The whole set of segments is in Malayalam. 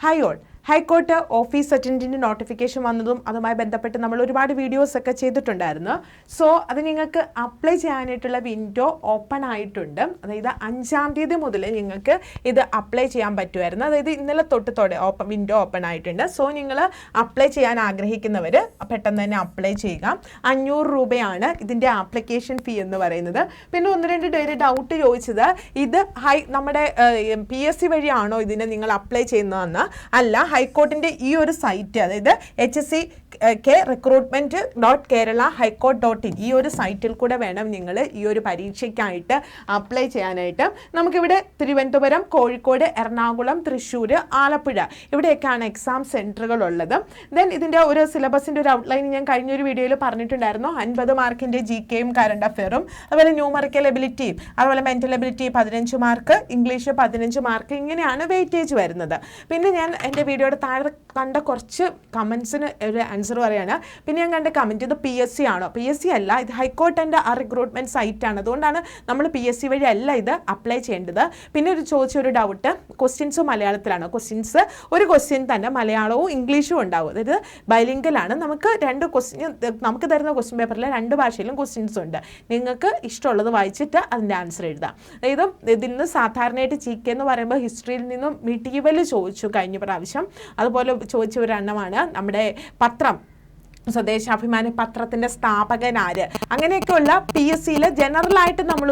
Hi all, high court office attendant notification വന്നതും അതുമായി ബന്ധപ്പെട്ട് നമ്മൾ ഒരുപാട് വീഡിയോസൊക്കെ ചെയ്തിട്ടുണ്ടായിരുന്നു. സോ അത് നിങ്ങൾക്ക് അപ്ലൈ ചെയ്യാനായിട്ടുള്ള വിൻഡോ ഓപ്പൺ ആയിട്ടുണ്ട്. അതായത് 5-ാം തീയതി മുതൽ നിങ്ങൾക്ക് ഇത് അപ്ലൈ ചെയ്യാൻ പറ്റുമായിരുന്നു. അതായത് ഇന്നലെ തൊട്ടത്തോടെ വിൻഡോ ഓപ്പൺ ആയിട്ടുണ്ട്. സോ നിങ്ങൾ അപ്ലൈ ചെയ്യാൻ ആഗ്രഹിക്കുന്നവർ പെട്ടെന്ന് തന്നെ അപ്ലൈ ചെയ്യുക. 500 രൂപയാണ് ഇതിൻ്റെ ആപ്ലിക്കേഷൻ ഫീ എന്ന് പറയുന്നത്. പിന്നെ 1-2 പേര് ഡൗട്ട് ചോദിച്ചത്, ഇത് നമ്മുടെ PSC വഴിയാണോ ഇതിനെ നിങ്ങൾ അപ്ലൈ ചെയ്യുന്നതെന്ന്. അല്ല, ഹൈക്കോർട്ടിൻ്റെ ഈ ഒരു സൈറ്റ്, അതായത് HSCK-recruitment.kerala-high-court.in ഈ ഒരു സൈറ്റിൽ കൂടെ വേണം നിങ്ങൾ ഈ ഒരു പരീക്ഷയ്ക്കായിട്ട് അപ്ലൈ ചെയ്യാനായിട്ട്. നമുക്കിവിടെ തിരുവനന്തപുരം, കോഴിക്കോട്, എറണാകുളം, തൃശ്ശൂർ, ആലപ്പുഴ ഇവിടെയൊക്കെയാണ് എക്സാം സെൻറ്ററുകൾ ഉള്ളത്. ദെൻ ഇതിൻ്റെ ഒരു സിലബസിൻ്റെ ഒരു ഔട്ട്ലൈൻ ഞാൻ കഴിഞ്ഞൊരു വീഡിയോയിൽ പറഞ്ഞിട്ടുണ്ടായിരുന്നു. 50 മാർക്കിൻ്റെ GKയും കറണ്ട് അഫെയറും, അതുപോലെ ന്യൂമറിക്കൽ എബിലിറ്റിയും, അതുപോലെ mental ability 15 mark, English 15 mark, ഇങ്ങനെയാണ് വെയിറ്റേജ് വരുന്നത്. പിന്നെ ഞാൻ എൻ്റെ വീഡിയോയുടെ താഴെ കണ്ട കുറച്ച് കമൻസിന് ഒരു ആൻസർ പറയുകയാണ്. പിന്നെ ഞാൻ കണ്ട കമൻറ്റ്, ഇത് PSC ആണോ? PSC അല്ല, ഇത് ഹൈക്കോർട്ടിൻ്റെ റിക്രൂട്ട്മെൻറ്റ് സൈറ്റാണ്. അതുകൊണ്ടാണ് നമ്മൾ PSC വഴി അല്ല ഇത് അപ്ലൈ ചെയ്യേണ്ടത്. പിന്നെ ചോദിച്ചൊരു ഡൗട്ട്, ക്വസ്റ്റ്യൻസ് മലയാളത്തിലാണ്. ഒരു ക്വസ്റ്റ്യൻ തന്നെ മലയാളവും ഇംഗ്ലീഷും ഉണ്ടാവും. അതായത് ബൈലിംഗലാണ്. നമുക്ക് നമുക്ക് തരുന്ന ക്വസ്റ്റ്യൻ പേപ്പറിൽ 2 ഭാഷയിലും ക്വസ്റ്റ്യൻസ് ഉണ്ട്. നിങ്ങൾക്ക് ഇഷ്ടമുള്ളത് വായിച്ചിട്ട് അതിൻ്റെ ആൻസർ എഴുതാം. അതായത് ഇതിൽ നിന്ന് സാധാരണയായിട്ട് GK എന്ന് പറയുമ്പോൾ ഹിസ്റ്ററിയിൽ നിന്നും മെറ്റീരിയൽ ചോദിച്ചു കഴിഞ്ഞ പ്രാവശ്യം. അതുപോലെ ചോദിച്ച ഒരെണ്ണമാണ് നമ്മുടെ പത്രം, സ്വദേശാഭിമാനി പത്രത്തിൻ്റെ സ്ഥാപകനാര്, അങ്ങനെയൊക്കെയുള്ള PSCയിൽ ജനറലായിട്ട് നമ്മൾ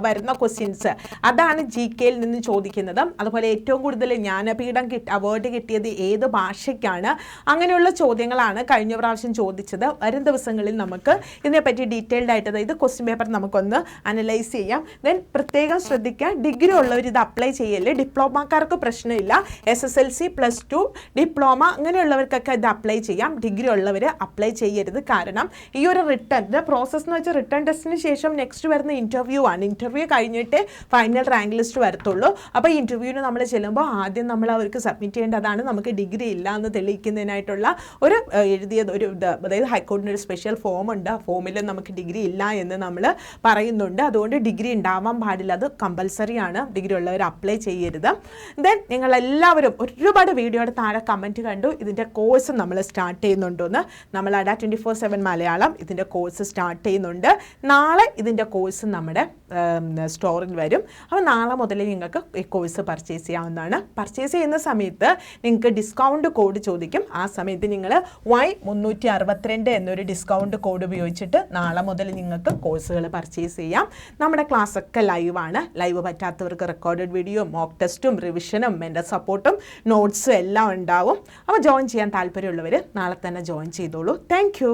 വരുന്ന ക്വസ്റ്റ്യൻസ്, അതാണ് GKയിൽ നിന്ന് ചോദിക്കുന്നത്. അതുപോലെ ഏറ്റവും കൂടുതൽ ജ്ഞാനപീഠം അവാർഡ് കിട്ടിയത് ഏത് ഭാഷയ്ക്കാണ്, അങ്ങനെയുള്ള ചോദ്യങ്ങളാണ് കഴിഞ്ഞ പ്രാവശ്യം ചോദിച്ചത്. വരും ദിവസങ്ങളിൽ നമുക്ക് ഇതിനെപ്പറ്റി ഡീറ്റെയിൽഡ് ആയിട്ട്, അതായത് ക്വസ്റ്റ്യൻ പേപ്പർ നമുക്കൊന്ന് അനലൈസ് ചെയ്യാം. ദെൻ പ്രത്യേകം ശ്രദ്ധിക്കുക, ഡിഗ്രി ഉള്ളവർ ഇത് അപ്ലൈ ചെയ്യല്ലേ. ഡിപ്ലോമക്കാർക്ക് പ്രശ്നമില്ല. SSLC, +2, ഡിപ്ലോമ അങ്ങനെയുള്ളവർക്കൊക്കെ ഇത് അപ്ലൈ ചെയ്യാം. ഡിഗ്രി ഉള്ളവർ അപ്ലൈ ചെയ്യരുത്. കാരണം ഈ ഒരു റിട്ടേൺ പ്രോസസ് എന്ന് വെച്ചാൽ റിട്ടേൺ ടെസ്റ്റിന് ശേഷം നെക്സ്റ്റ് വരുന്ന ഇൻ്റർവ്യൂ ആണ്. ഇൻ്റർവ്യൂ കഴിഞ്ഞിട്ട് ഫൈനൽ റാങ്ക് ലിസ്റ്റ് വരത്തുള്ളൂ. അപ്പോൾ ഈ ഇൻ്റർവ്യൂവിന് നമ്മൾ ചെല്ലുമ്പോൾ ആദ്യം നമ്മൾ അവർക്ക് സബ്മിറ്റ് ചെയ്യേണ്ടതാണ് നമുക്ക് ഡിഗ്രി ഇല്ല എന്ന് തെളിയിക്കുന്നതിനായിട്ടുള്ള ഒരു അതായത് ഹൈക്കോടതിൻ്റെ ഒരു സ്പെഷ്യൽ ഫോം ഉണ്ട്. ആ ഫോമിൽ നമുക്ക് ഡിഗ്രി ഇല്ല എന്ന് നമ്മൾ പറയുന്നുണ്ട്. അതുകൊണ്ട് ഡിഗ്രി ഉണ്ടാവാൻ പാടില്ല, അത് കമ്പൽസറി ആണ്. ഡിഗ്രി ഉള്ളവർ അപ്ലൈ ചെയ്യരുത്. ദെൻ നിങ്ങളെല്ലാവരും ഒരുപാട് വീഡിയോയുടെ താഴെ കമൻറ്റ് കണ്ടു, ഇതിൻ്റെ കോഴ്സ് നമ്മൾ സ്റ്റാർട്ട് ചെയ്യുന്നുണ്ടോയെന്ന്. നമ്മൾ ADA 24/7 മലയാളം ഇതിൻ്റെ കോഴ്സ് സ്റ്റാർട്ട് ചെയ്യുന്നുണ്ട്. നാളെ ഇതിൻ്റെ കോഴ്സ് നമ്മുടെ സ്റ്റോറിൽ വരും. അപ്പോൾ നാളെ മുതൽ നിങ്ങൾക്ക് ഈ കോഴ്സ് പർച്ചേസ് ചെയ്യാവുന്നതാണ്. പർച്ചേസ് ചെയ്യുന്ന സമയത്ത് നിങ്ങൾക്ക് ഡിസ്കൗണ്ട് കോഡ് ചോദിക്കും. ആ സമയത്ത് നിങ്ങൾ Y362 എന്നൊരു ഡിസ്കൗണ്ട് കോഡ് ഉപയോഗിച്ചിട്ട് നാളെ മുതൽ നിങ്ങൾക്ക് കോഴ്സുകൾ പർച്ചേസ് ചെയ്യാം. നമ്മുടെ ക്ലാസ്സൊക്കെ ലൈവാണ്. ലൈവ് പറ്റാത്തവർക്ക് റെക്കോർഡഡ് വീഡിയോ, മോക്ക് ടെസ്റ്റും റിവിഷനും മെൻ്റൽ സപ്പോർട്ടും നോട്ട്സും എല്ലാം ഉണ്ടാവും. അപ്പോൾ ജോയിൻ ചെയ്യാൻ താല്പര്യമുള്ളവർ നാളെ തന്നെ ജോയിൻ ചെയ്തോളൂ. Thank you.